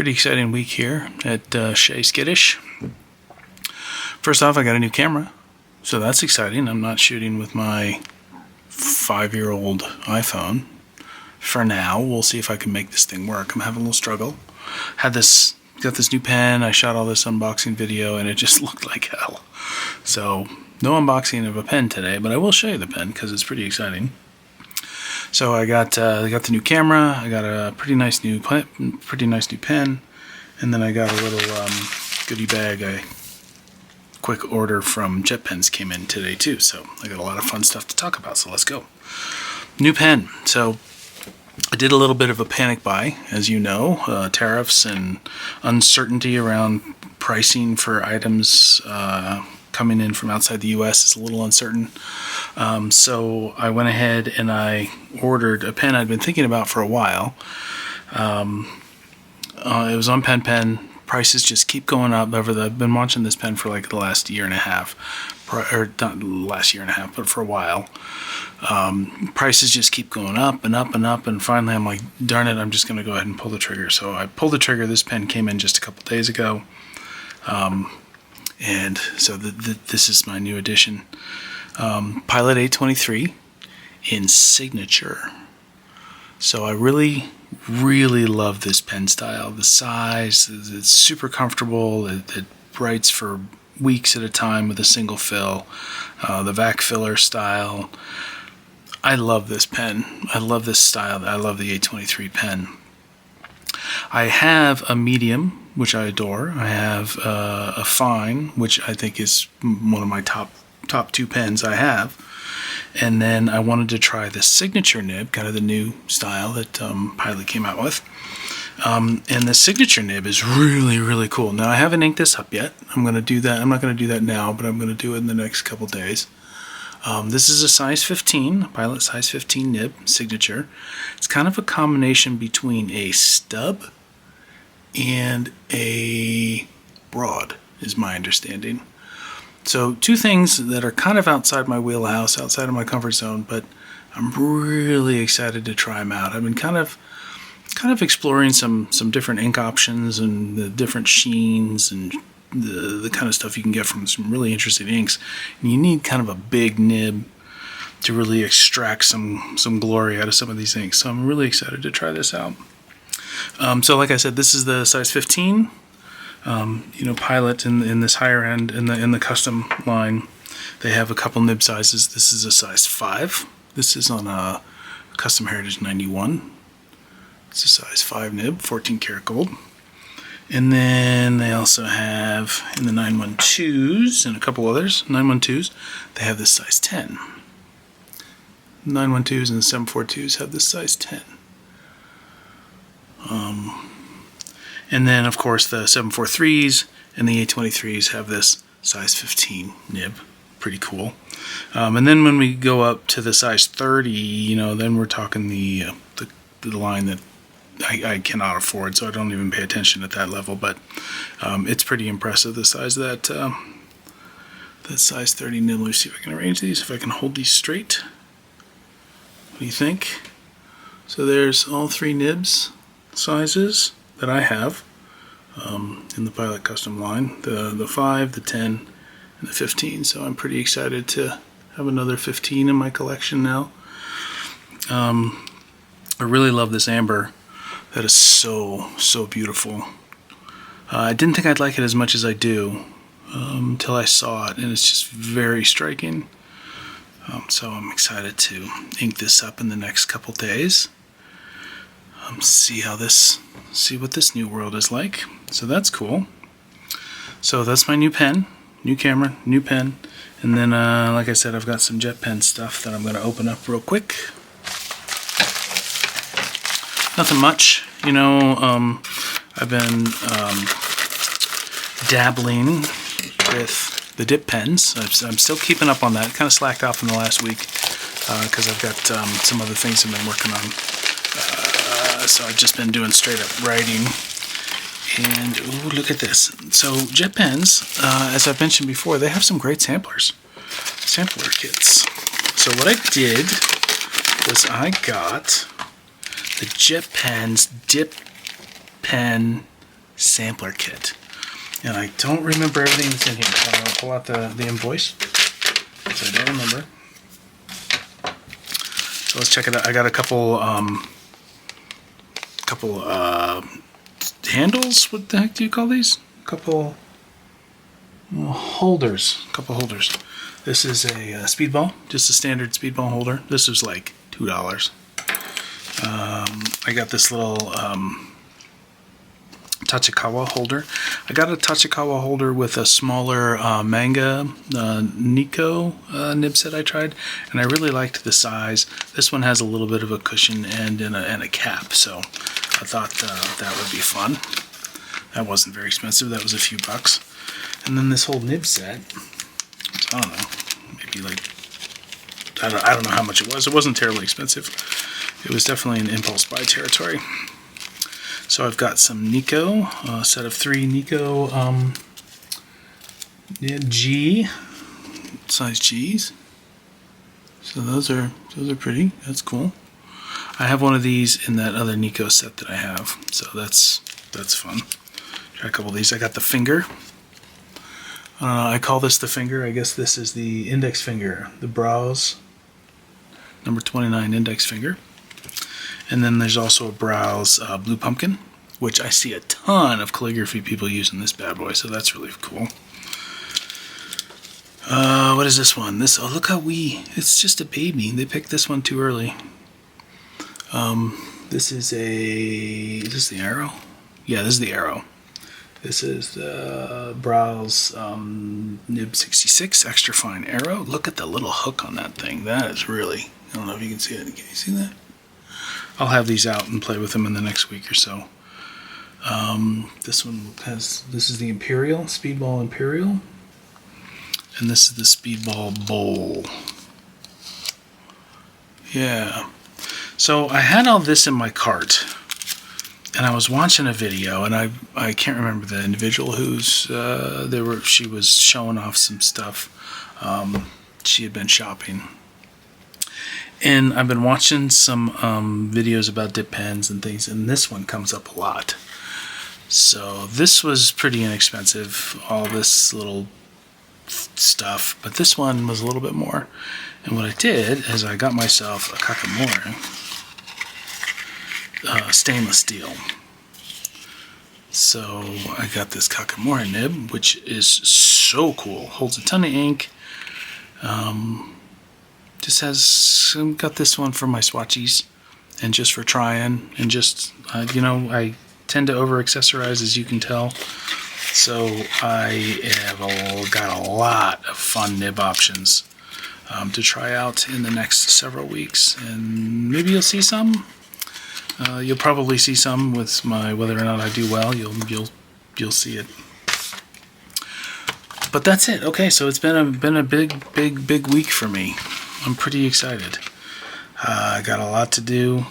Pretty exciting week here at Shea Skittish. First off, I got a new camera, so that's exciting. I'm not shooting with my 5-year-old iPhone. For now, we'll see if I can make this thing work. I'm having a little struggle. Got this new pen. I shot all this unboxing video, and it just looked like hell. So no unboxing of a pen today, but I will show you the pen because it's pretty exciting. So I got the new camera. I got a pretty nice new pen, and then I got a little goodie bag. A quick order from Jetpens came in today too. So I got a lot of fun stuff to talk about. So let's go. New pen. So I did a little bit of a panic buy, as you know. Tariffs and uncertainty around pricing for items coming in from outside the U.S. is a little uncertain. So I went ahead and I ordered a pen I'd been thinking about for a while. It was on PenPen. Prices just keep going up. I've been watching this pen for like the last year and a half. Or not last year and a half, but for a while. Prices just keep going up and up and up, and finally I'm like, darn it, I'm just going to go ahead and pull the trigger. So I pulled the trigger. This pen came in just a couple days ago. And so this is my new addition. Pilot 823 in Signature. So I really love this pen style. The size, it's super comfortable. It writes for weeks at a time with a single fill. The vac filler style. I love this pen. I love this style. I love the 823 pen. I have a medium, which I adore. I have a fine, which I think is one of my top two pens I have. And then I wanted to try the Signature nib, kind of the new style that Pilot came out with. And the Signature nib is really cool. Now, I haven't inked this up yet. I'm going to do that. I'm not going to do that now, but I'm going to do it in the next couple days. This is a size 15, Pilot size 15 nib, Signature. It's kind of a combination between a stub and a broad, is my understanding. So two things that are kind of outside my wheelhouse, outside of my comfort zone, but I'm really excited to try them out. I've been kind of exploring some different ink options and the different sheens and the kind of stuff you can get from some really interesting inks. And you need kind of a big nib to really extract some glory out of some of these inks. So I'm really excited to try this out. So like I said, this is the size 15. Pilot in this higher end, in the custom line, they have a couple nib sizes. This is a size 5. This is on a Custom Heritage 91. It's a size 5 nib, 14 karat gold. And then they also have in the 912s and a couple others, 912s, they have this size 10. 912s and the 742s have this size 10. And then, of course, the 743s and the 823s have this size 15 nib. Pretty cool. And then when we go up to the size 30, then we're talking the line that I cannot afford, so I don't even pay attention at that level. But it's pretty impressive, the size of that size 30 nib. Let me see if I can arrange these, if I can hold these straight. What do you think? So there's all 3 nibs sizes that I have in the Pilot custom line, the 5, the 10, and the 15. So I'm pretty excited to have another 15 in my collection now. I really love this amber. That is so beautiful. I didn't think I'd like it as much as I do until I saw it, and it's just very striking. So I'm excited to ink this up in the next couple days. See what this new world is like. So that's cool. So that's my new pen, new camera, new pen, and then like I said, I've got some Jetpen stuff that I'm going to open up real quick. Nothing much, I've been dabbling with the dip pens. I'm still keeping up on that. Kind of slacked off in the last week because I've got some other things I've been working on. So I've just been doing straight up writing. And ooh, look at this. So Jetpens, as I've mentioned before, they have some great sampler kits. So what I did was I got the Jetpens dip pen sampler kit. And I don't remember everything that's in here. So I'm going to pull out the invoice, because I don't remember. So let's check it out. I got a couple handles. What the heck do you call these? A couple holders. This is a speedball, just a standard speedball holder. This was like $2. I got this little Tachikawa holder. I got a Tachikawa holder with a smaller manga Nico nib set I tried, and I really liked the size. This one has a little bit of a cushion and a cap, so I thought that would be fun. That wasn't very expensive. That was a few bucks. And then this whole nib set, I don't know, maybe like, I don't know how much it was. It wasn't terribly expensive. It was definitely an impulse buy territory. So I've got some Nico, a set of 3 Nico G size G's. So those are pretty. That's cool. I have one of these in that other Nico set that I have, so that's fun. Try a couple of these. I got the finger. I call this the finger. I guess this is the index finger, the Browse number 29 index finger. And then there's also a Browse Blue Pumpkin, which I see a ton of calligraphy people using this bad boy, so that's really cool. What is this one? Oh, look how it's just a baby. They picked this one too early. Is this the arrow? Yeah, this is the arrow. This is the Browse Nib 66 extra fine arrow. Look at the little hook on that thing. That is really, I don't know if you can see it. Can you see that? I'll have these out and play with them in the next week or so. This is the Imperial, Speedball Imperial. And this is the Speedball Bowl. Yeah. So I had all this in my cart, and I was watching a video, and I can't remember the individual she was showing off some stuff. She had been shopping. And I've been watching some videos about dip pens and things, and this one comes up a lot. So this was pretty inexpensive, all this little stuff, but this one was a little bit more. And what I did is I got myself a Kakimori stainless steel. So I got this Kakimori nib, which is so cool. Holds a ton of ink. Got this one for my swatchies and just for trying, and just I tend to over accessorize, as you can tell. So I have got a lot of fun nib options to try out in the next several weeks, and maybe you'll see some. You'll probably see some with whether or not I do well. You'll see it. But that's it. Okay, so it's been a big week for me. I'm pretty excited. I got a lot to do.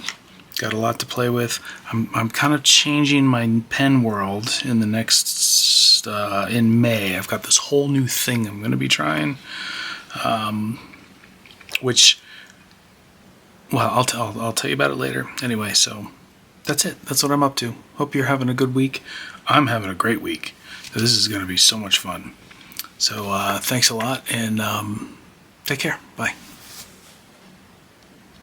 Got a lot to play with. I'm kind of changing my pen world in the next in May. I've got this whole new thing I'm going to be trying, which, well, I'll tell you about it later. Anyway, so that's it. That's what I'm up to. Hope you're having a good week. I'm having a great week. This is going to be so much fun. So thanks a lot, and take care. Bye.